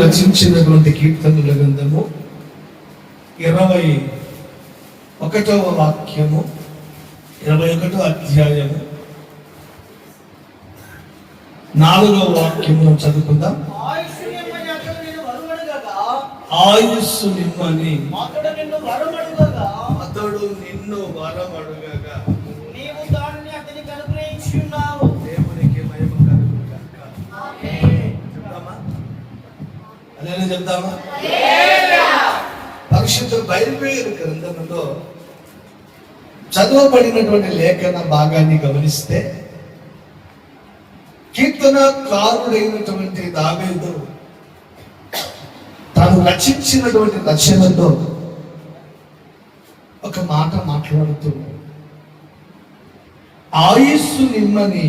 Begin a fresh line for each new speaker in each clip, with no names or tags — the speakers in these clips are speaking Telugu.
రచించినటువంటి కీర్తనల గ్రంథము 21వ వాక్యము, 21వ అధ్యాయము 4వ వాక్యము చదువుకుందాం. ఆయుస్సు నిమ్మని అతడు నిన్ను వరమడుగగా
నీవు దానిని అతనికి అనుగ్రహించి ఉన్నావు.
దేవునికి మహిమ కలుగును గాక. చెప్తామా? పరిశుద్ధ బైబిల్ గ్రంథంలో చదవబడినటువంటి లేఖన భాగాన్ని గమనిస్తే కీర్తనకారుడైనటువంటి దావీదు తాను రచించినటువంటి రచనలో ఒక మాట మాట్లాడుతూ, ఆయుస్సు నిమ్మని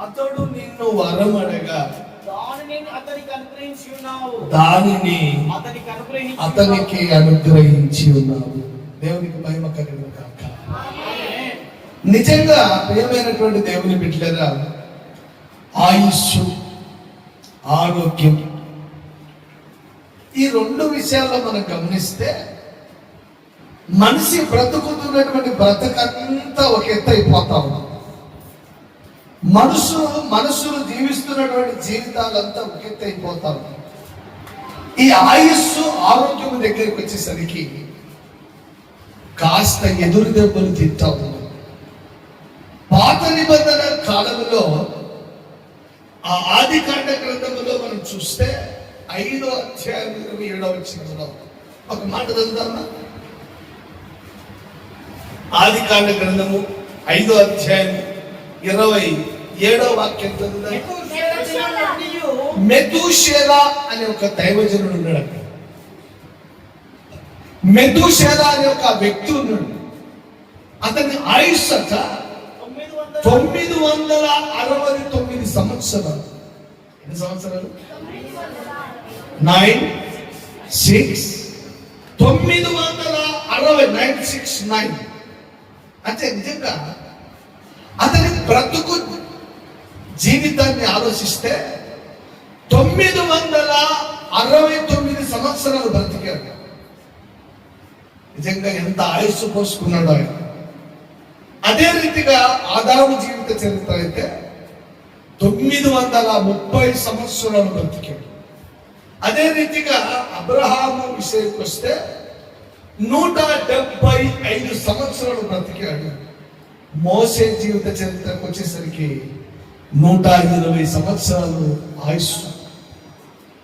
అతడు నిన్ను వరమడగా దానిని అతనికి అనుగ్రహించి ఉన్నావు. దేవునికి మహిమ కలుగును గాక. నిజంగా ప్రియమైనటువంటి దేవుని బిడ్డలారా, ఆయుస్సు, ఆరోగ్యం, ఈ రెండు విషయాల్లో మనం గమనిస్తే మనిషి బ్రతుకుతున్నటువంటి బ్రతకంతా ఒక ఎత్తు అయిపోతా ఉంది. మనుషులు జీవిస్తున్నటువంటి జీవితాలంతా ఒక ఎత్తు అయిపోతా ఉంది. ఈ ఆయుస్సు, ఆరోగ్యం దగ్గరికి వచ్చేసరికి కాస్త ఎదురు దెబ్బలు తింటా ఉంది. పాత నిబంధన కాలంలో ఆ ఆదికాండ గ్రంథములో మనం చూస్తే 5వ అధ్యాయం 27వ వచనంలో ఒక మాట చదువుదామా? ఆదికాండ గ్రంథము 5వ అధ్యాయం 27వ వాక్యం చదువుదాం. మెతూషేలా అనే ఒక దైవజనుడు ఉన్నాడు అక్కడ. మెతూషేలా అనే ఒక వ్యక్తి ఉన్నాడు. అతని ఆయుష్ అట 969 సంవత్సరాలు. ఎన్ని సంవత్సరాలు? 969 అంటే నిజంగా అతని బ్రతుకు జీవితాన్ని ఆలోచిస్తే 969 సంవత్సరాలు బ్రతికాడు. నిజంగా ఎంత ఆయుస్సు పోసుకున్నాడు ఆయన. అదే రీతిగా ఆదాము జీవిత చరిత్ర అయితే 930 సంవత్సరాలు బ్రతికాడు. అదే రీతిగా అబ్రహాము విషయానికి వస్తే 175 సంవత్సరాలు బ్రతికాడు. మోసే జీవిత చరిత్రకు వచ్చేసరికి 120 సంవత్సరాలు ఆయుష్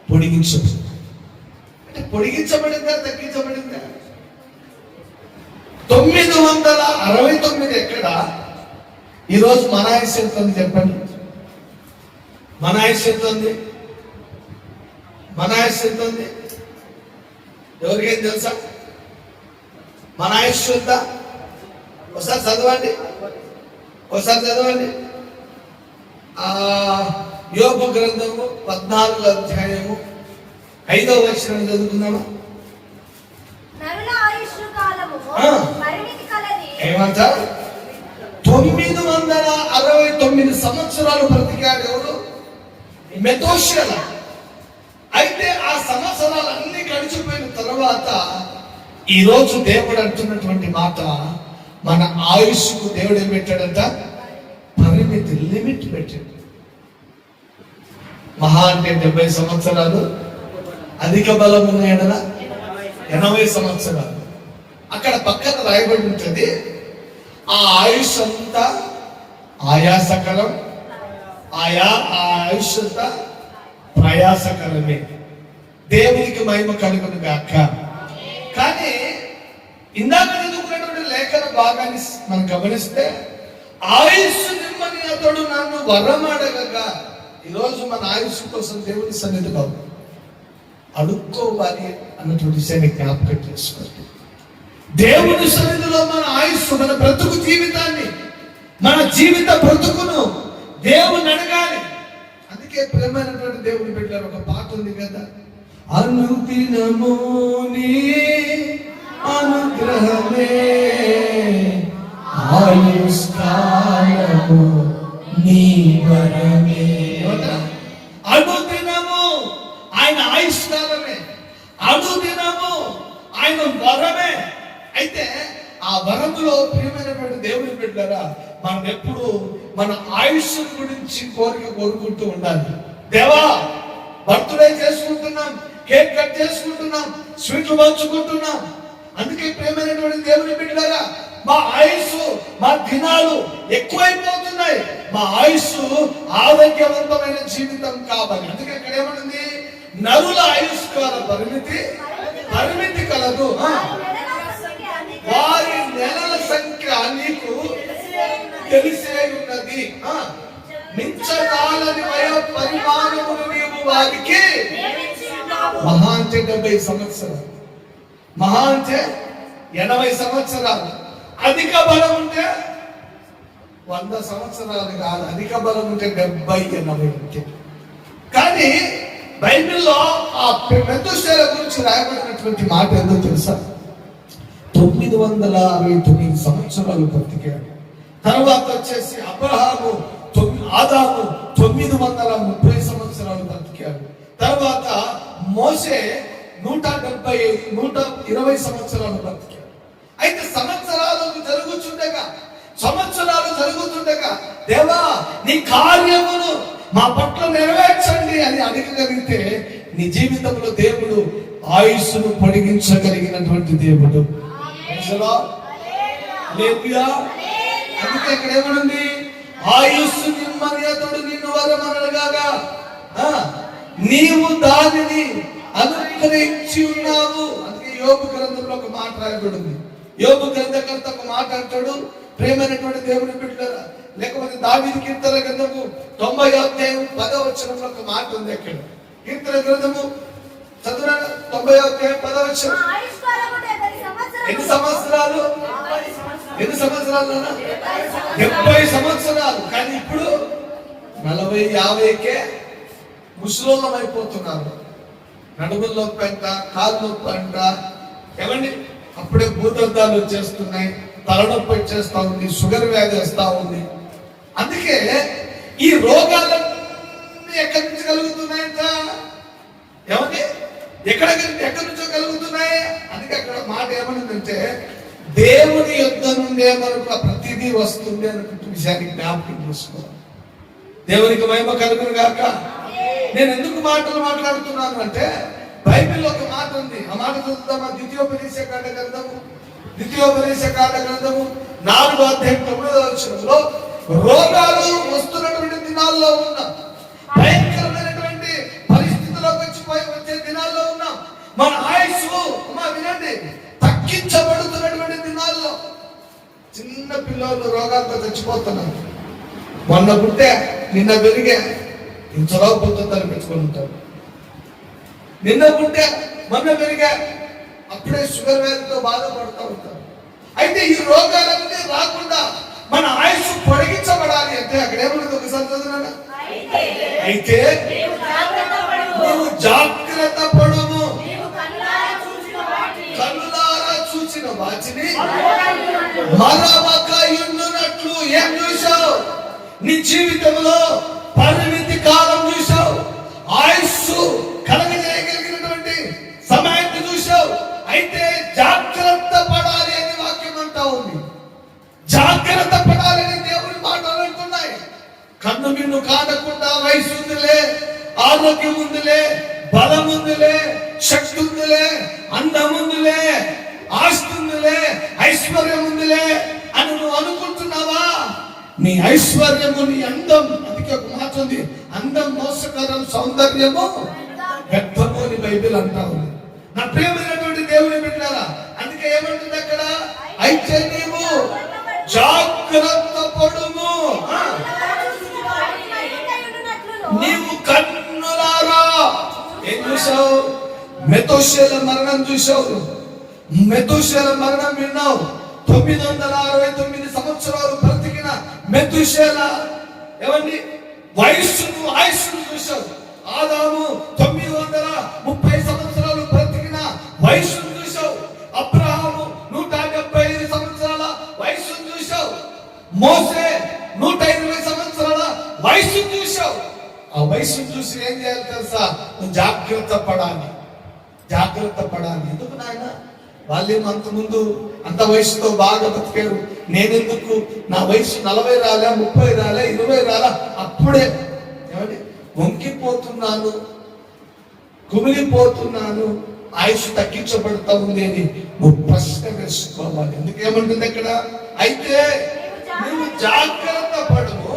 పొడిగించబడింది. అంటే పొడిగించబడిందా, తగ్గించబడిందా? 969 ఎక్కడ? ఈరోజు మన ఆయుష్ ఎంత ఉంది చెప్పండి? మన ఆయుష్ ఎంత ఉంది? మన ఆయుష్ ఎంత ఉంది? ఎవరికేం తెలుసా మన ఆయుష్ ఎంత? ఒకసారి చదవండి, ఒకసారి చదవండి. యోబు గ్రంథము 14వ అధ్యాయము 5వ వచనం చదువుకుందామా? ఏమంటారు? 969 సంవత్సరాలు బ్రతికాడు ఎవరు? మెతూషేలా. అయితే ఆ సంవత్సరాలన్నీ గడిచిపోయిన తర్వాత ఈరోజు దేవుడు అంటున్నటువంటి మాట, మన ఆయుష్కు దేవుడు ఏం పెట్టాడంట? పరిమితి, లిమిట్ పెట్టాడు. మహా అంటే 70 సంవత్సరాలు, అధిక బలం ఉన్న ఎడల 80 సంవత్సరాలు. అక్కడ పక్కన రాయబడి ఉంటుంది, ఆ ఆయుష్ అంతా ఆయాసకరం, ఆ ఆయుష్ అంతా ప్రయాసకరమే. దేవునికి మహిమ కలుగును గాక. కానీ ఇందాక చదువుకున్నటువంటి లేఖన భాగాన్ని మనం గమనిస్తే, ఆయుష్ నిమ్మని అతడు నన్ను వరమడగగా. ఈరోజు మన ఆయుష్ కోసం దేవుని సన్నిధిలో అడుక్కోవాలి అన్నటువంటి విషయాన్ని జ్ఞాపకం చేసుకోండి. దేవుని సన్నిధిలో మన ఆయుష్, మన బ్రతుకు జీవితాన్ని, మన జీవిత బ్రతుకును దేవుని అడగాలి. అందుకే ప్రేమైనటువంటి దేవుని బిడ్డలారా, ఒక పాట ఉంది కదా, అనుదినము నీ అనుగ్రహమే ఆయుష్కాలము నీ వరమే. ఆ వరములో ప్రియమైనటువంటి దేవుని బిడ్డలారా, మనం ఎప్పుడు మన ఆయుష్ గురించి కోరుకుంటూ ఉండాలి. దేవా, బర్త్డే చేసుకుంటున్నాం, కేక్ కట్ చేసుకుంటున్నాం, స్వీట్లు పంచుకుంటున్నాం. అందుకే ప్రియమైనటువంటి దేవుని బిడ్డలారా, మా ఆయుష్, మా దినాలు ఎక్కువైపోతున్నాయి. మా ఆయుష్ ఆరోగ్యవంతమైన జీవితం కావాలి. అందుకే ఇక్కడ ఏమనుంది? నరుల ఆయుష్కాల పరిమితి కలదు, వారి నెలల సంఖ్య నీకు తెలిసే ఉన్నది. మించదాలని వయ పరిమాణమును నీవు వారికి మహా అంటే 70 సంవత్సరాలు, మహా అంటే 80 సంవత్సరాలు, అధిక బలం ఉంటే 100 సంవత్సరాలు కాదు, అధిక బలం ఉంటే 70-80 ఉంటే. కానీ బైబిల్లో ఆ మెతుషేల గురించి రాయబడినటువంటి మాట ఏందో తెలుసా? 969 సంవత్సరాలు బ్రతికాడు. తర్వాత వచ్చేసి అబ్రహాము, ఆదాము 930 సంవత్సరాలు బ్రతికాడు. తర్వాత మోషే 120 సంవత్సరాలు బ్రతికాడు. అయితే సంవత్సరాలు జరుగుతుండగా దేవా, నీ కార్యమును మా పట్ల నెరవేర్చండి అని అడగగలిగితే నీ జీవితంలో దేవుడు ఆయుస్సును పొడిగించగలిగినటువంటి దేవుడు. అందుకే ఇక్కడ ఏమనుంది? ఆయుస్సు నిమ్మని అతడు నిన్ను వరమనగా నీవు దానిని అనుగ్రహించి ఉన్నావు. అందుకే యోబు గ్రంథంలో ఒక మాట రాయబడింది. యోబు గ్రంథకర్త ఒక మాట అంటాడు, ప్రేమైనటువంటి దేవుని బిడ్డలారా, లేకపోతే దావీదు కీర్తన గ్రంథము 90వ అధ్యాయం 10వ వచనంలో ఒక మాట ఉంది. అక్కడ కీర్తన గ్రంథము చదువున 90వ అధ్యాయం 10వ వచనం. ఎన్ని సంవత్సరాలు? 70 సంవత్సరాలు. కానీ ఇప్పుడు 40-50కే ముసలోళ్ళం అయిపోతున్నారు. నడుముల్లో పెంట, కాళ్ళు పెంట, ఏమండి అప్పుడే భూతంతాలు వచ్చేస్తున్నాయి, తలనొప్పి వచ్చేస్తా ఉంది, షుగర్ వ్యాధి వస్తా ఉంది. అందుకే ఈ రోగాలన్నీ ఎక్కడి నుంచి కలుగుతున్నాయంట? ఏమండి ఎక్కడి నుంచో కలుగుతున్నాయి. అందుకే అక్కడ మాట ఏమనుందంటే, దేవుని యొద్ద నుండే మనకు ప్రతిదీ వస్తుంది అనుకుంటే విషయాన్ని జ్ఞాపకం చేసుకోవాలి. దేవునికి మహిమ కలుగును గాక. నేను ఎందుకు మాటలు మాట్లాడుతున్నాను అంటే, బైబిల్లో ఒక మాట ఉంది. ఆ మాట చదువుతామా? ద్వితీయోపదేశ కాండ గ్రంథము 4వ అధ్యాయం 9వ వచనంలో, రోగాలు వస్తున్నటువంటి దినాల్లో ఉన్నాం, భయంకరమైనటువంటి పరిస్థితుల్లోకి వచ్చే దినాల్లో ఉన్నాం. మన ఆయుష్ వినండి, తగ్గించబడుతున్నటువంటి దినాల్లో చిన్న పిల్లలు రోగాలతో చచ్చిపోతున్నారు. మొన్న పుట్టే, నిన్న పెరిగే, ఇంతలో పొద్దుతారు పెట్టుకొని ఉంటారు. నిన్న పుట్టే, మొన్న పెరిగే, అప్పుడే షుగర్ వ్యాధితో బాధపడుతూ ఉంటారు. అయితే ఈ రోగాలన్నీ రాకుండా మన ఆయుష్ పొడిగించబడాలి అంటే అక్కడ ఏమన్నది? ఒకసారి చదువునా? అయితే నువ్వు జాగ్రత్త పడుము, కన్నులారా చూసిన వాటిని మరవకయుండునట్లు. ఏం చూసావు? నీ జీవితంలో పరిమితి కాలం చూసావు, ఆయుష్ కలగజేయగలిగినటువంటి సమయాన్ని చూసావు. అయితే జాగ్రత్త పడాలి అని వాక్యం అంటా ఉంది. జాగ్రత్త పడాలని దేవుని మాటలు అంటున్నాయి. కన్ను మిన్ను కానకుండా వయసు ఉందిలే, ఆరోగ్యం ఉందిలే, బలం ఉందిలే, శక్తి ఉందిలే, అందం ఉందిలే, ఆస్తి ఉందిలే, ఐశ్వర్యం ఉందిలే అని నువ్వు అనుకుంటున్నావా? నీ ఐశ్వర్యము, నీ అందం, అందుకే ఒక మాట ఉంది, అందం మోసకరం, సౌందర్యము వ్యర్థము అని బైబిల్ అంటా ఉంది. నా ప్రియమైనటువంటి దేవుని బిడ్డలారా, అందుకే ఏమంటుంది అక్కడ? అయితే నీవు జాగ్రత్త పడుము, నీవు కన్నులారా. ఏం చూసావు? మెతుషేల మరణం చూసావు, మెతుషేల మరణం విన్నావు. 969 సంవత్సరాలు బ్రతికిన మెతుషేల ఏమండి వయస్సును, ఆయుష్ను చూసావు. ఆదాము 930 సంవత్సరాలు బ్రతికిన వయస్సును చూసావు. అబ్రహాము 175 సంవత్సరాల వయస్సును చూసావు. మోసే 120 సంవత్సరాల వయస్సును చూసావు. ఆ వయస్సును చూసి ఏం చేయాలి తెలుసా? నువ్వు జాగ్రత్త పడాలి, జాగ్రత్త పడాలి. ఎందుకు నాయన? వాళ్ళేమో అంత ముందు అంత వయసుతో బాగా బతికారు, నేనెందుకు, నా వయసు 40 రాలే, 30 రాలే, 20 రాలే, అప్పుడే ఏమండి వంకిపోతున్నాను, కుమిలిపోతున్నాను, ఆయుష్ తగ్గించబడతా ఉంది అని నువ్వు ప్రశ్న వేసుకోవాలి. ఎందుకేమంటుంది అక్కడ, అయితే నువ్వు జాగ్రత్త పడము,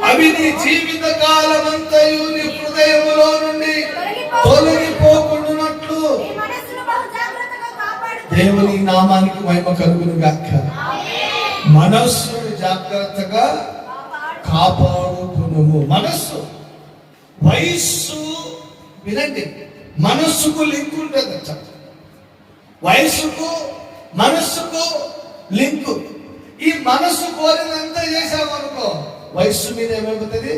అవి నీ జీవిత కాలమంతయు నీ హృదయములో నుండి తొలగిపోకుండానట్లు దేవుని నామానికి మహిమ కలుగును గాక. మనస్సును జాగ్రత్తగా కాపాడుకును. మనస్సు, వయస్సు, వినండి, మనస్సుకు లింక్ ఉంటుందట. వయస్సుకు మనస్సుకు లింకు. ఈ మనస్సు కోరినంత చేసామనుకో వయస్సు మీద ఏమైపోతుంది,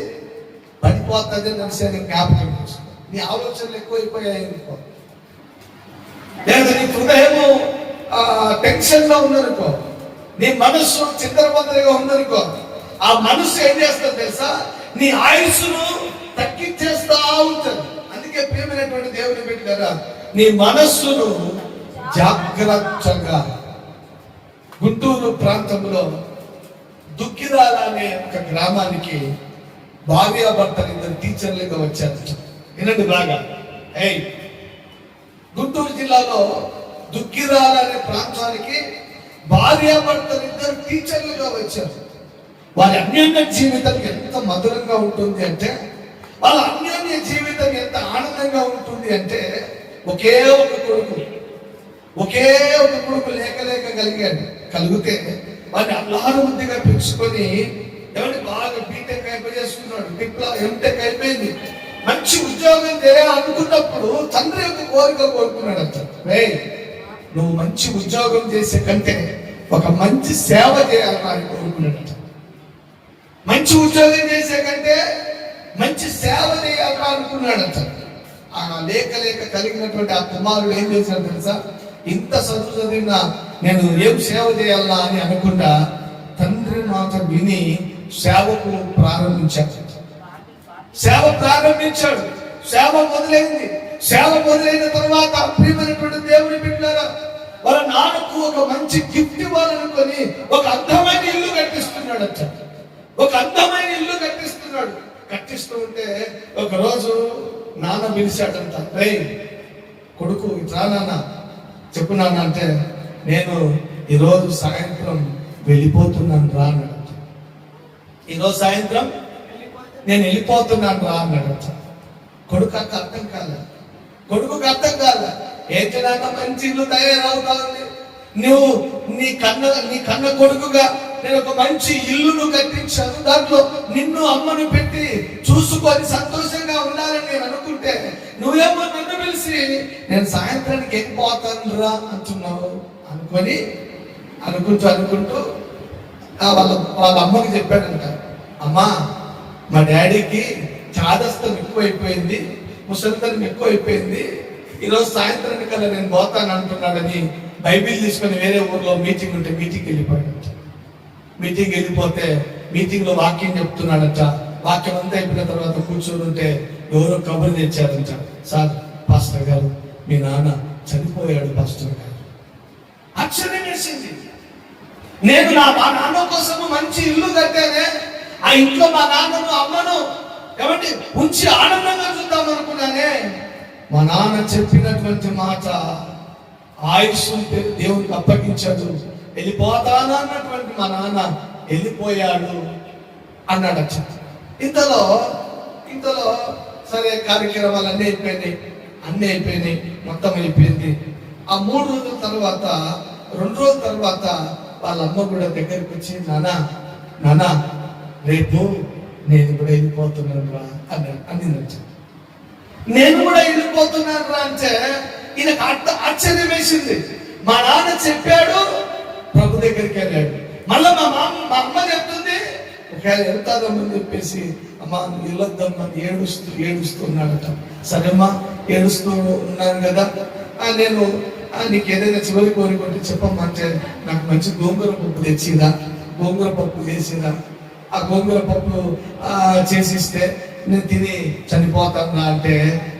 పడిపోతుంది అని విషయాన్ని జ్ఞాపకం చేసుకో. నీ ఆలోచనలు ఎక్కువైపోయాయి అనుకో, లేదా నీ హృదయము టెన్షన్ లో ఉందనుకో, నీ మనస్సు చింతరబందరగా ఉందనుకో, ఆ మనస్సు ఏం చేస్తుంది తెలుసా, నీ ఆయుస్సును తగ్గించేస్తా ఉంటుంది. అందుకే ప్రియమైనటువంటి దేవుని పెట్టారా, నీ మనస్సును జాగ్రత్తగా. గుంటూరు ప్రాంతంలో దుక్కిరాల అనే ఒక గ్రామానికి భార్యాభర్తలు 2 టీచర్లుగా వచ్చారు. వినండి బాగా. గుంటూరు జిల్లాలో దుక్కిరాల అనే ప్రాంతానికి భార్యాభర్తలు 2 టీచర్లుగా వచ్చారు. వారి అన్యోన్య జీవితం ఎంత మధురంగా ఉంటుంది అంటే, వాళ్ళ అన్యోన్య జీవితం ఎంత ఆనందంగా ఉంటుంది అంటే, ఒకే ఒక కొడుకు లేక కలిగితే వాడిని అల్లారుముద్దిగా పెంచుకొని ఎవరి బాగా బీటెక్ అయిపోయేసుకున్నాడు, ఎంటెక్ అయిపోయింది, మంచి ఉద్యోగం చేయాలనుకున్నప్పుడు తండ్రి యొక్క కోరిక కోరుకున్నాడు. అంట, నువ్వు మంచి ఉద్యోగం చేసే కంటే ఒక మంచి సేవ చేయాలని ఆయన కోరుకున్నాడట. మంచి ఉద్యోగం చేసే కంటే మంచి సేవ చేయాలని అనుకున్నాడట. ఆ లేక కలిగినటువంటి ఆ కుమారుడు ఏం చేశాడు తెలుసా, ఇంత చదివినా నేను ఏం సేవ చేయాలా అని అనుకుంటా తండ్రి మాట విని సేవకు ప్రారంభించాడు. సేవ మొదలైంది. సేవ మొదలైన తర్వాత ప్రియమైనటువంటి దేవుని బిడ్డలారా, వాళ్ళ నాన్నకు ఒక మంచి గిఫ్ట్ ఇవ్వాలనుకొని ఒక అందమైన ఇల్లు కట్టిస్తున్నాడు. కట్టిస్తూ ఉంటే ఒక రోజు నాన్న పిలిచాడంట, కొడుకు ఇట్లా నాన్న, చెప్పు నాన్న అంటే, నేను ఈరోజు సాయంత్రం వెళ్ళిపోతున్నాను రా అన్నాడు. ఈరోజు సాయంత్రం నేను వెళ్ళిపోతున్నాను రా అన్నాడు. కొడుకు అర్థం కాలే. ఏంటి నాన్న, మంచి ఇల్లు తయారవుతా ఉంది, నువ్వు నీ కన్న కొడుకుగా నేను ఒక మంచి ఇల్లును కట్టించాను, దాంట్లో నిన్ను అమ్మను పెట్టి చూసుకొని సంతోషంగా ఉండాలని నేను అనుకుంటే నువ్వేమో నన్ను పిలిచి నేను సాయంత్రానికి వెళ్ళిపోతాను రా అంటున్నావు అనుకుంటూ వాళ్ళ అమ్మకి చెప్పాడంట, అమ్మా మా డాడీకి చాదస్తం ఎక్కువైపోయింది, ముసలితనం ఎక్కువైపోయింది, ఈరోజు సాయంత్రానికి కల్లా నేను పోతాను అంటున్నాడని బైబిల్ తీసుకొని వేరే ఊర్లో మీటింగ్ ఉంటే మీటింగ్కి వెళ్ళిపోయాడట. మీటింగ్ లో వాక్యం చెప్తున్నాడట. వాక్యం అంతా అయిపోయిన తర్వాత కూర్చొని ఉంటే ఎవరో కబురు తెచ్చారంట, సార్ పాస్టర్ గారు మీ నాన్న చనిపోయాడు పాస్టర్ గారు. ఆశ్చర్యం వేసింది. నేను మా నాన్న కోసం మంచి ఇల్లు కట్టానే, ఆ ఇంట్లో మా నాన్నను అమ్మను ఏమంటే ఉంచి ఆనందంగా చూద్దాం అనుకున్నానే, మా నాన్న చెప్పినటువంటి మాట ఆయుష్ దేవునికి అప్పగించాడు, వెళ్ళిపోతాను అన్నటువంటి మా నాన్న వెళ్ళిపోయాడు అన్నాడట. ఇంతలో సరే కార్యక్రమాలు అన్నీ అయిపోయినాయి, మొత్తం అయిపోయింది. ఆ 3 రోజుల తర్వాత 2 రోజుల తర్వాత వాళ్ళ అమ్మ కూడా దగ్గరికి వచ్చి, నానా రేపు నేను కూడా వెళ్ళిపోతున్నాను రా అన్నిందట. నేను కూడా వెళ్ళిపోతున్నాను రా అంటే ఈయనకు ఆశ్చర్యం వేసింది. మా నాన్న చెప్పాడు, ప్రభు దగ్గరికి వెళ్ళాడు. మళ్ళా మా అమ్మ చెప్తుంది, ఒకవేళ వెళ్తాదమ్మని చెప్పేసి, అమ్మా నువ్వు వెళ్ళొద్దమ్మని ఏడుస్తున్నాడట. సరేమ్మా ఏడుస్తూ ఉన్నాను కదా, నేను నీకు ఏదైనా చివరి కోరికుంటే చెప్పమ్మా అంటే, నాకు మంచి గోంగూర పప్పు తెచ్చిరా, గోంగూర పప్పు చేసిరా. ఆ గోంగూర పప్పు చేసిస్తే నేను తిని చనిపోతాను అంటే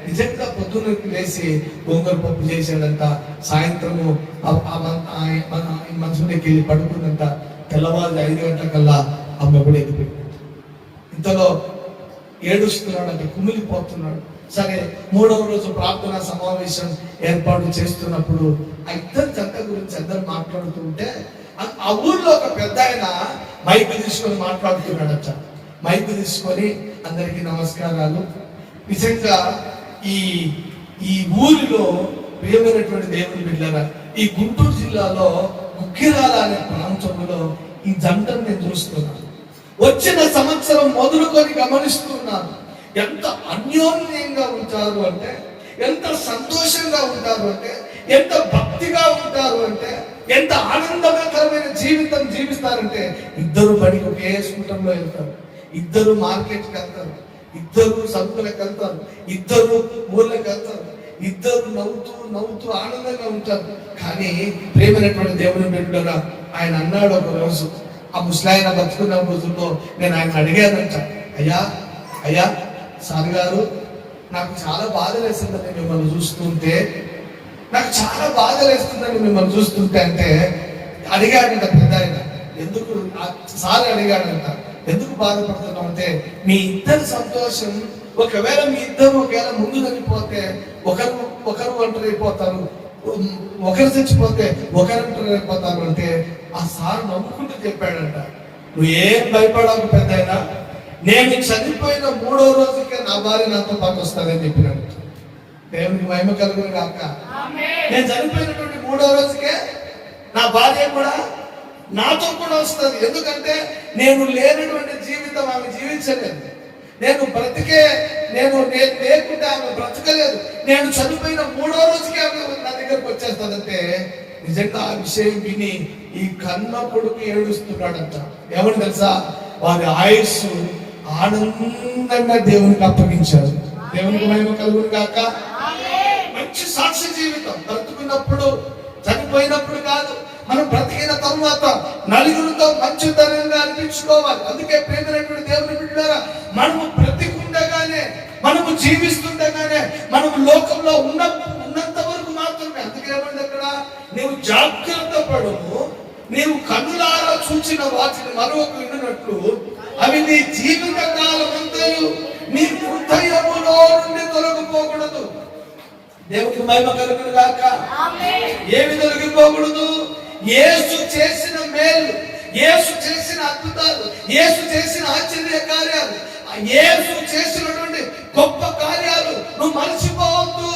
నిజంగా పొద్దున్న లేచి గోంగూర పప్పు చేసాడంట. సాయంత్రము మనసులోకి వెళ్ళి పడుకుందంట. తెల్లవారు 5 గంటలకల్లా ఆమె కూడా ఎదిపోయింది. ఇంతలో ఏడుస్తున్నాడంట, కుమిలిపోతున్నాడు. సరే, 3వ రోజు ప్రార్థనా సమావేశం ఏర్పాటు చేస్తున్నప్పుడు ఆ ఇద్దరు జంట గురించి అందరు మాట్లాడుతూ ఉంటే ఆ ఊర్లో ఒక పెద్ద ఆయన మైక్ తీసుకొని మాట్లాడుతున్నాడట. మైక్ తీసుకొని అందరికీ నమస్కారాలు. నిజంగా ఈ ఊరిలో ప్రియమైనటువంటి దేవుని బిడ్డలారా, ఈ గుంటూరు జిల్లాలో గుగ్గిరాల అనే ప్రాంతంలో ఈ జంటను నేను చూస్తున్నాను. వచ్చిన సంవత్సరం మొదలుకొని గమనిస్తున్నాను. ఎంత అన్యోన్యంగా ఉంటారు అంటే, ఎంత సంతోషంగా ఉంటారు అంటే, ఎంత భక్తిగా ఉంటారు అంటే, ఎంత ఆనందకరమైన జీవితం జీవిస్తారంటే, ఇద్దరు బడికి ఒకే స్కూటర్లో వెళ్తారు, ఇద్దరు మార్కెట్కి వెళ్తారు, ఇద్దరు సరుకులకు వెళ్తారు, ఇద్దరు ఊర్లకు వెళ్తారు, ఇద్దరు నవ్వుతూ ఆనందంగా ఉంటారు. కానీ ప్రేమైనటువంటి దేవుని బిడ్డలారా, ఆయన అన్నాడు ఒక రోజు, ఆ ముసలాయన బతుకున్న రోజుల్లో నేను ఆయన అడిగానంట, అయ్యా సార్ గారు, నాకు చాలా బాధ వేస్తుందని మిమ్మల్ని చూస్తుంటే, నాకు చాలా బాధ వేస్తుందని మిమ్మల్ని చూస్తుంటే అంటే అడిగాడంట పెద్ద ఆయన. ఎందుకు సార్ అడిగాడంట, ఎందుకు బాధపడుతున్నాం అంటే, మీ ఇద్దరు సంతోషం, ఒకవేళ మీ ఇద్దరు ఒకవేళ ముందు చనిపోతే ఒకరు ఒంటరి అయిపోతారు, ఒకరు చచ్చిపోతే ఒకరు ఒంటరి అయిపోతారు అంటే ఆ సార్ నమ్ముకుంటూ చెప్పాడంట, నువ్వు ఏం భయపడవు పెద్ద అయినా, నేను చనిపోయిన 3వ రోజుకే నా భార్య నాతో పాటు వస్తుందని చెప్పినాడు. దేవునికి మహిమ కలుగును గాక. నేను చనిపోయినటువంటి 3వ రోజుకే నా భార్య కూడా నాతో కూడా వస్తుంది. ఎందుకంటే నేను లేనటువంటి జీవితం ఆమె జీవించలేదు, నేను లేకుంటే ఆమె బ్రతకలేదు. నేను చనిపోయిన 3వ రోజుకే ఆమె నా దగ్గరకు వచ్చేస్తుందంటే నిజంగా ఆ విషయం విని ఈ కన్న కొడుకు ఏడుస్తున్నాడంట. ఏమని తెలుసా, వారి ఆయుస్సు ఆనందంగా దేవునికి అప్పగించారు. దేవునికి మహిమ కలుగును గాక. మంచి సాక్షి జీవితం బ్రతుకున్నప్పుడు, చనిపోయినప్పుడు కాదు, మనం బ్రతికిన తరువాత నలుగురితో మంచితనంగా అనిపించుకోవాలి. అందుకే ప్రేమైనటువంటి దేవుని బిడ్డలారా, మనము బ్రతికుండగానే, మనము జీవిస్తుండగానే, మనము లోకంలో ఉన్నంత వరకు మాత్రమే. అందుకే ఏమంది అక్కడ, నీవు జాగ్రత్త పడము, నీవు కన్నులారా చూచిన వాటిని మరొక విన్నట్లు అవి నీ జీవిత కాలమంతయు నీ హృదయములో నుండి తొలగిపోకూడదు. దేవునికి మహిమ కలుగును గాక. ఏమి తొలగిపోకూడదు? యేసు చేసిన మేలు, యేసు చేసిన అద్భుతాలు, యేసు చేసిన ఆశ్చర్య కార్యాలు, యేసు చేసినటువంటి గొప్ప కార్యాలు నువ్వు మర్చిపోవద్దు.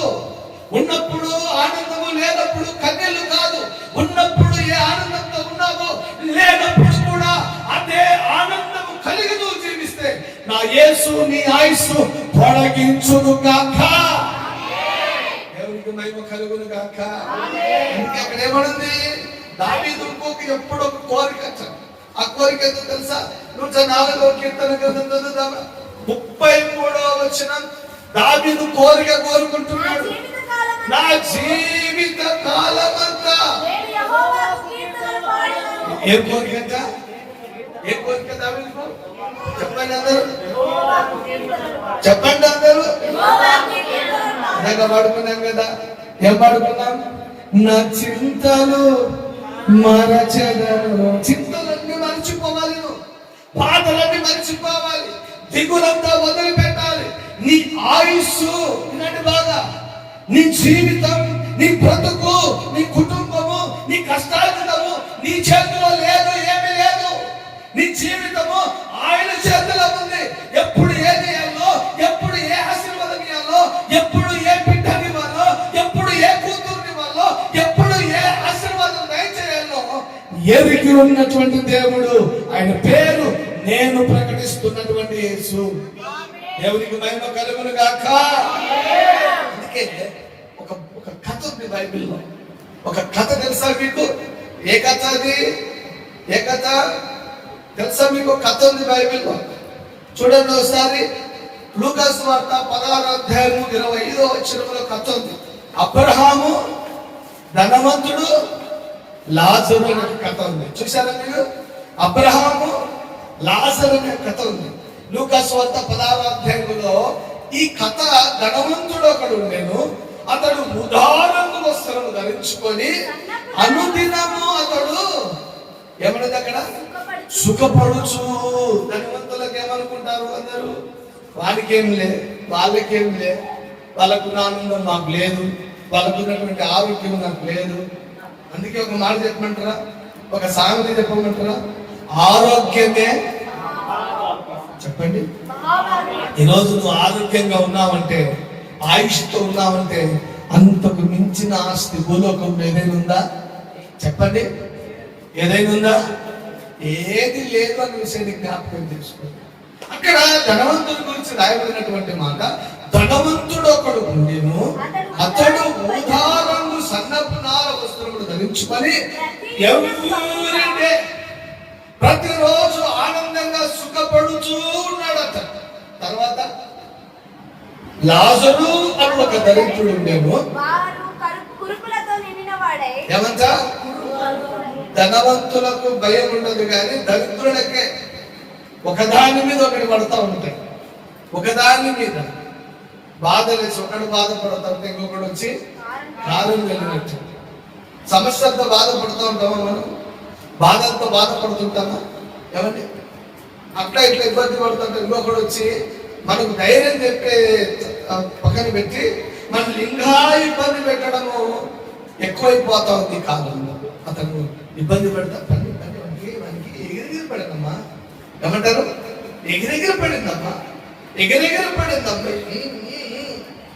ఉన్నప్పుడు ఆనందము, లేనప్పుడు కన్నీళ్లు కాదు. ఉన్నప్పుడు ఏ ఆనందంతో ఉన్నావో, లేనప్పుడు కూడా అదే ఆనందము కలిగి నువ్వు జీవిస్తే నా యేసు నీ ఆయుస్సు పొడిగించును గాక. దేవునికి మహిమ కలుగును గాక. అందుకే అక్కడ ఏమనుంది, దావీదుకు ఎప్పుడు ఒక కోరిక. ఆ కోరిక ఏంటో తెలుసా? 104వ కీర్తన గ్రంథం చదువుదామా, 33వ వచనం. దావీదు కోరిక కోరుకుంటున్నాడు, నా జీవిత కాలమంతా. ఏం కోరిక అంట? ఏం కోరిక దావీదుకు? చెప్పండి అందరూ, చెప్పండి అందరూ. ఇందాక పాడుకున్నాం కదా, ఏం పాడుకున్నాం? నా చింతలు మరచెదను. చింతలన్నీ మర్చిపోవాలి, నువ్వు బాధలన్నీ మర్చిపోవాలి, దిగులంతా వదిలిపెట్టాలి. నీ ఆయుస్సు ఇలాంటి బాధ, నీ జీవితం, నీ బ్రతుకు, నీ కుటుంబము, నీ కష్టార్జితము నీ చేతిలో లేదు, ఏమీ లేదు. నీ జీవితము ఆయన చేతిలో ఉంది. ఎప్పుడు ఏ చేయాలో, ఎప్పుడు ఏ ఆశీర్వాదం ఇవ్వాలో, ఎప్పుడు ఏ బిడ్డని ఇవ్వాలో, ఎప్పుడు ఏ కూతుర్ని ఇవ్వాలో, ఎప్పుడు ఏ ఆశీర్వాదం దయచేయాలో ఎరిగి ఉన్నటువంటి దేవుడు. ఆయన పేరు నేను ప్రకటిస్తున్నటువంటి యేసు. దేవునికి మహిమ కలుగును గాక. అందుకే ఒక కథ ఉంది బైబిల్లో. ఒక కథ తెలుసా మీకు? ఏ కథ అది? ఏ కథ తెలుసా మీకు? కథ ఉంది బైబిల్లో. చూడండి ఒకసారి, లూకా సువార్త 16వ అధ్యాయము 25వ వచనంలో కథ ఉంది. అబ్రహాము, ధనవంతుడు, లాజరు అనే కథ ఉంది. చూసారా మీరు? అబ్రహాము, లాజరు అనే కథ ఉంది. లూకాసు వార్త 16వ అధ్యాయంలో ఈ కథ ధనవంతుడు ఒకడు ఉండెను. అతడు ఉదారంగు వస్త్రము ధరించుకొని అనుదినము అతడు ఏమన్నది అక్కడ సుఖపడుచు. ధనవంతులకు ఏమనుకుంటారు అందరూ? వాడికేం లే, వాళ్ళకేం లే, వాళ్ళకున్న ఆనందం నాకు లేదు, వాళ్ళకున్నటువంటి ఆరోగ్యం నాకు లేదు. అందుకే ఒక మాట చెప్పమంటారా, ఒక సామెత చెప్పమంటారా? ఆరోగ్యమే చెప్పండి. ఈరోజు నువ్వు ఆరోగ్యంగా ఉన్నావంటే, ఆయుష్తో ఉన్నావంటే అంతకు మించిన ఆస్తి భూలోకంలో ఏదైనా ఉందా? చెప్పండి, ఏదైనా ఉందా? ఏది లేదు అన్న విషయాన్ని జ్ఞాపకం చేసుకోండి. అక్కడ ధనవంతుడి గురించి రాయబడినటువంటి మాట, ధనవంతుడు ఒకడు ఉండెను, అతడు ఊదా రంగు సన్నపు నార వస్త్రములు ధరించుకొని ఎవరినే ప్రతిరోజు ఆనందంగా సుఖపడుతూ ఉన్నాడట. తర్వాత లాజరు అని ఒక దరిద్రుడు ఉండేను. ఏమంట? ధనవంతులకు భయం ఉండదు కానీ దరిద్రులకే ఒకదాని మీద ఒకటి పడతా ఉంటాయి. ఒకదాని మీద బాధలేసి ఒకడు బాధపడతాడు, ఇంకొకటి వచ్చి కాలం వెళ్ళినట్టు. సమస్యలతో బాధపడుతూ ఉంటామా మనం? బాధలతో బాధపడుతుంటామా? ఏమండి? అట్లా ఇట్లా ఇబ్బంది పడుతుంటే ఇంకొకడు వచ్చి మనకు ధైర్యం చెప్పే పక్కన పెట్టి మన లింగా ఇబ్బంది పెట్టడము ఎక్కువైపోతా ఉంది ఈ కాలంలో. అతను ఇబ్బంది పెడతా వానికి ఎగిరెగిరి పడిందమ్మా. ఏమంటారు? ఎగిరెగిరి పడిందమ్మా, ఎగిరెగిరి పడిందమ్మా.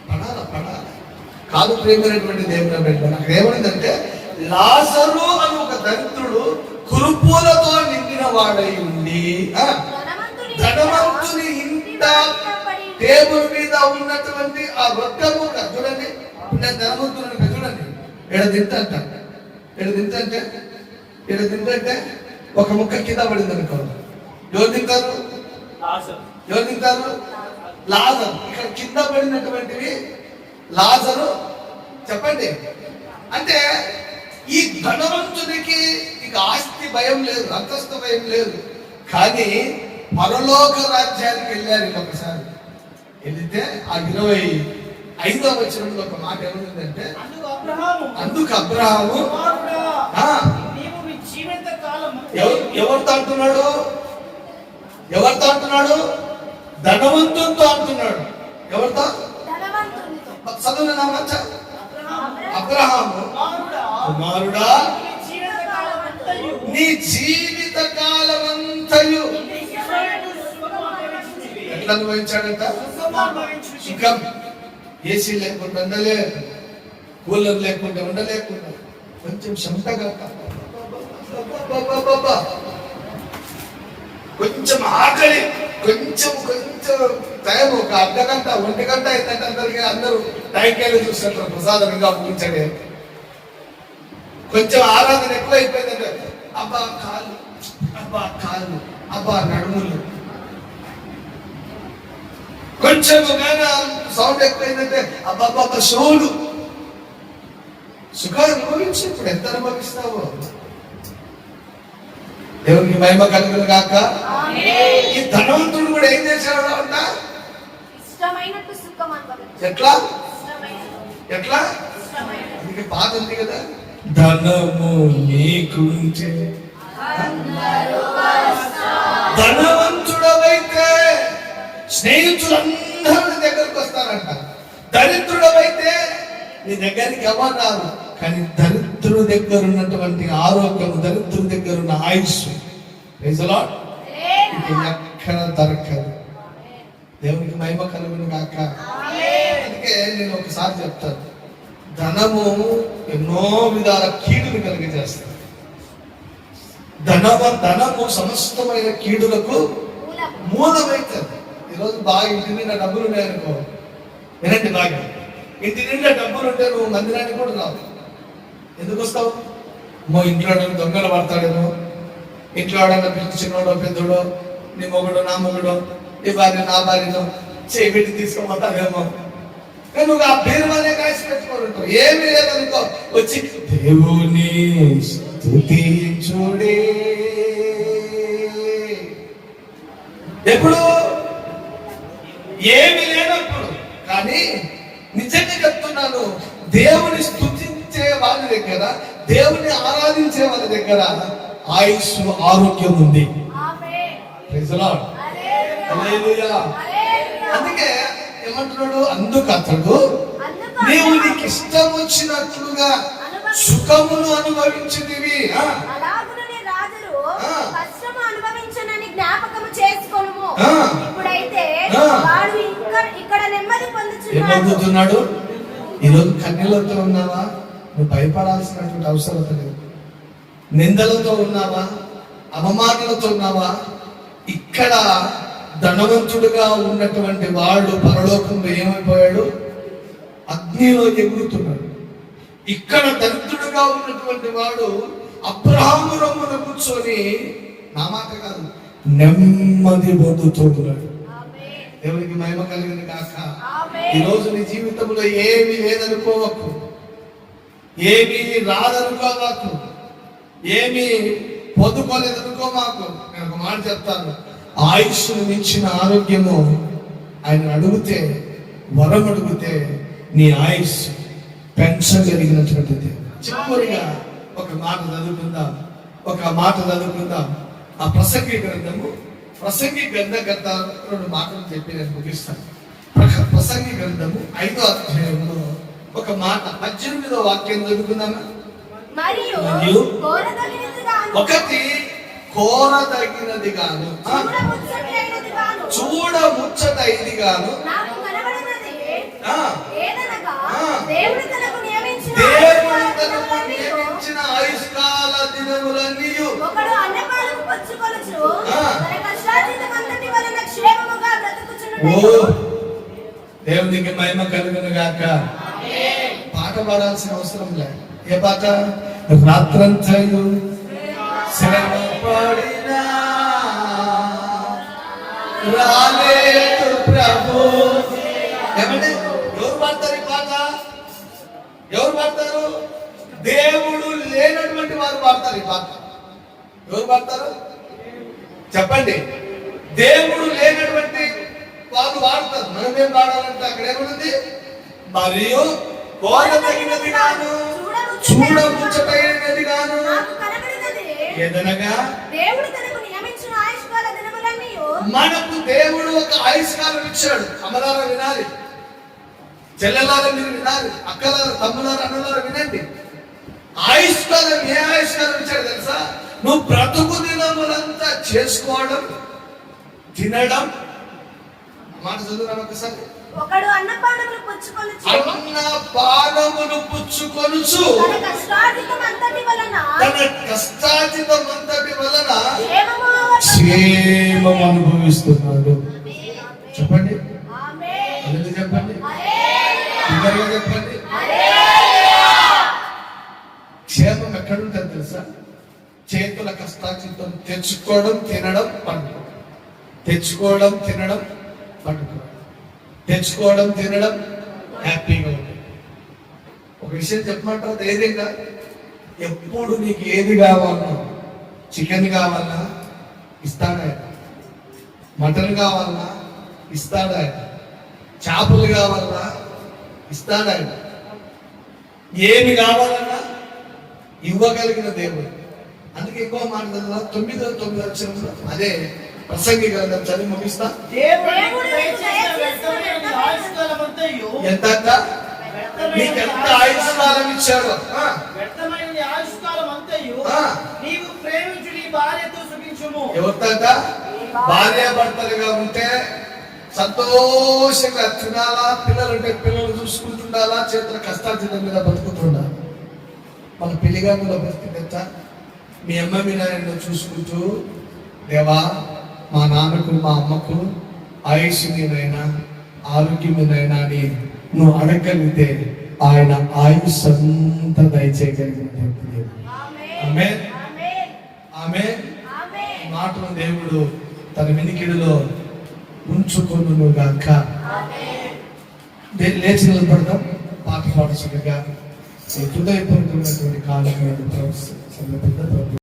పడాల కాదు ప్రేమైనటువంటి దేవుని పెట్టాను. అక్కడ ఏమైందంటే, లాజరు అని ఒక దరిద్రుడు కురుపులతో నిండిన వాడై ఉండి ధనవంతుని ఇంట టేబుల్ మీద ఉన్నటువంటి ఆ రొట్టె ముక్క చూడండి. నేను ధనవంతుని చూడండి, ఎడ తింటే ఒక ముక్క కింద పడింది అనుకో, ఎవరు తింటారు? లాజరు. ఇక్కడ కింద పడినటువంటివి లాజరు. చెప్పండి, అంటే ఈ ధనవంతునికి ఇక ఆస్తి భయం లేదు, అంతస్తు భయం లేదు. కానీ పరలోక రాజ్యానికి వెళ్ళారు. ఒకసారి వెళితే ఆ 25వ వచనంలో ఒక మాట ఏముందంటే, అందుకు అబ్రహాము ఎవరితో అంటున్నాడు? ధనవంతునితో అంటున్నాడు. ఎవరితో? చదువు మంచ. అబ్రహాము కుమారుడా, నీ జీవిత కాలమంతయు ఎట్లా అనుభవించాడంట? సుఖం. ఏసీ లేకుండా ఉండలేదు, కూలర్ లేకుండా ఉండలేకుండా, కొంచెం చెమటగా, కొంచెం ఆకలి, కొంచెం టైం, ఒక అర్ధగంట 1 గంట అయిందంటే అందరూ టైంకెళ్ళి చూస్తుంటారు ప్రసాదంగా ముగించడే. కొంచెం ఆరాధన ఎక్కువ అయిపోయిందంటే అబ్బా కాళ్ళు, అబ్బా నడుములు. కొంచెం సౌండ్ ఎక్కువైందంటే అబ్బా షోలు. సుఖాలు అనుభవించి ఇప్పుడు ఎంత అనుభవిస్తావో. దేవునికి మహిమ కలుగును గాక. ఈ ధనవంతుడు కూడా ఏం చేశాడు అంట? ఎట్లా అందుకే బాధ ఉంది కదా. ధనము నీకుంటే, ధనవంతుడవైతే స్నేహితులందరూ నీ దగ్గరకు వస్తారంట. దరిద్రుడవైతే నీ దగ్గరికి ఎవరు రారు. కానీ దరిద్రుడి దగ్గర ఉన్నటువంటి ఆరోగ్యం, దరిద్రుడి దగ్గర ఉన్న ఆయుష్ ఎక్కడ దొరకదు. దేవునికి మహిమ కలుగును గాక. అందుకే నేను ఒకసారి చెప్తాను, ధనము ఎన్నో విధాల కీడును కలిగజేస్తుంది. ధనము సమస్తమైన కీడులకు మూలమైతుంది. ఈరోజు బాగా ఇంటి నిండా డబ్బులు ఉన్నాయనుకో, వినండి బాగా, ఇంటి నిండా డబ్బులు ఉంటే నువ్వు మందిరానికి కూడా రావు. ఎందుకు వస్తావు? ఇంట్లో దొంగలు పడతాడేమో, ఇంట్లో ఆడన్నా పిలిచి చిన్నోడో పెద్దోడో, నీ మొగుడో నా మొగుడో, ఈ భార్య నా భార్యలో చేపెట్టి తీసుకుపోతాడేమో. కానీ నువ్వు ఆ పేరు అనే కాసి పెట్టుకోరుంటావు. ఏమి లేదనుకో, వచ్చి దేవుని స్తుతించుడే. ఎప్పుడు దగ్గర ఆయుష్ ఆరోగ్యం ఉంది.
ఆమేన్.
Praise the Lord. హల్లెలూయా. అందుకే ఏమంటున్నాడు, అందుకు అతడు నీవు నీకు ఇష్టం వచ్చినట్లుగా సుఖమును అనుభవించితివి.
అలాగుననే రాజులు కష్టము అనుభవించునని జ్ఞాపకము చేసుకొనుము. ఇప్పుడైతే వాడు ఇక్కడ నెమ్మది
పొందుతున్నాడు. ఈరోజు కన్నీళ్లతో ఉన్నావా? నువ్వు భయపడాల్సినటువంటి అవసరం లేదు. నిందలతో ఉన్నావా? అవమానాలతో ఉన్నావా? ఇక్కడ ధనవంతుడుగా ఉన్నటువంటి వాడు పరలోకంలో ఏమైపోయాడు? అగ్నిలో ఎగురుతున్నాడు. ఇక్కడ దరిద్రుడుగా ఉన్నటువంటి వాడు అబ్రహాము రొమ్మున కూర్చొని, నా మాట కాదు, నెమ్మది పొందుతున్నాడు. దేవునికి మహిమ కలిగిన గాక. ఈరోజు నీ జీవితంలో ఏమి లేదనుకోవకు, ఏమి రాదనుకోవాకు, ఏమి పొందుకోలేదనుకో మాకు. నేను ఒక మాట చెప్తాను, ఆయుష్ను మించిన ఆరోగ్యము ఆయన అడిగితే, వరం అడిగితే నీ ఆయుష్ పెంచగలిగినటువంటిది. చివరిగా ఒక మాట చదువుకుందాం, ఆ ప్రసంగి గ్రంథము, గ్రంథకర్త 2 మాటలు చెప్పి నేను ముగిస్తాను. ప్రసంగి గ్రంథము 5వ అధ్యాయంలో ఒక మాట 18వ వాక్యం చదువుకుందామా?
మరియు
ఒకటి కోరదగినది గాను, చూడముచ్చటైనది గాను, దేవుడు తనకు నియమించిన ఆయుష్కాల దినములన్నీ
ఒకడు అన్నపానము పుచ్చుకొనుచు తన కష్టార్జితమంతటి వలన క్షేమముగా బ్రతుకుచున్నట్టు.
దేవునికి మహిమ కలుగును గాక. పాట పాడాల్సిన అవసరం లేదు. ఏ పాట? రాత్రంతయు శ్రమ పడినా రాలేదు ప్రభు. ఏమండి, ఎవరు పాడతారు ఈ పాట? ఎవరు పాడతారు? దేవుడు లేనటువంటి వారు పాడతారు ఈ పాట. ఎవరు పాడతారు చెప్పండి? దేవుడు లేనటువంటి వారు పాడతారు. మనం ఏం పాడాలంటే అక్కడ ఏమనుంది? మరియు కోరదగినది గాను, చూడముచ్చటైనది గాను, ఏదనగా
దేవుడు తనకు నియమించిన ఆయుష్కాల దినములన్నీ.
మనకు దేవుడు ఒక ఆయుష్కాలం ఇచ్చాడు. అమ్మలారా వినాలి, చెల్లెలారా మీరు వినాలి, అక్కలారా, తమ్ములారా, అన్నలారా వినండి. ఆయుష్కాలం ఏ ఆయుష్కాలం ఇచ్చాడు తెలుసా? నువ్వు బ్రతుకు దినములంతా చేసుకోవడం, తినడం. మాట చదువురాను ఒకసారి.
ఒకడు అన్నపానములు పుచ్చుకొనుచు
తన కష్టార్జితమంతటి వలన క్షేమం అనుభవిస్తున్నాడు. చెప్పండి, చెప్పండి, చెప్పండి. క్షేమం ఎక్కడుంటుంది తెలుసా? చేతుల కష్టార్జితం తెచ్చుకోవడం, తినడం, పండుకోవడం. తెచ్చుకోవడం, తినడం, పండుకోవడం. తెచ్చుకోవడం, తినడం, హ్యాపీగా ఉంటుంది. ఒక విషయం చెప్పమంటారు ధైర్యంగా, ఎప్పుడు నీకు ఏది కావాలన్నా, చికెన్ కావాలన్నా ఇస్తాడా, మటన్ కావాలన్నా ఇస్తాడా, చేపలు కావాలన్నా ఇస్తాడా, ఏమి కావాలన్నా ఇవ్వగలిగిన దేవుడు. అందుకే ఎక్కువ మాట్లాడుతున్నా. 9 అక్షరంలో అదే ప్రసంగి గ్రంథం చదివి ముగిస్తా. ఎంత నీకెంత ఆయుష్కాలం ఇచ్చాడు? ఎవరితో భార్య భర్తలుగా ఉంటే సంతోషంగా తినాలా, పిల్లలుంటే పిల్లలు చూసుకుంటుండాలా, చేతుల కష్టార్జితం మీద బతుకుతుండాలి. మన పెళ్లిగాములో బతికితే మీ అమ్మ మీ నాయన చూసుకుంటూ, దేవా మా నాన్నకు మా అమ్మకు ఆయుష్ మీదైనా ఆరోగ్యం మీదైనా అని నువ్వు అడగలిగితే ఆయన ఆయుష్ అంతా దయచేయగలిగిన దేవుడు. ఆమేన్, ఆమేన్. మాటను దేవుడు తన వినికిడిలో ఉంచుకొనును గాక. లేచి నిలబడదాం, పాట పాడుచుగా హృదయపూర్వకమైనటువంటి కాలం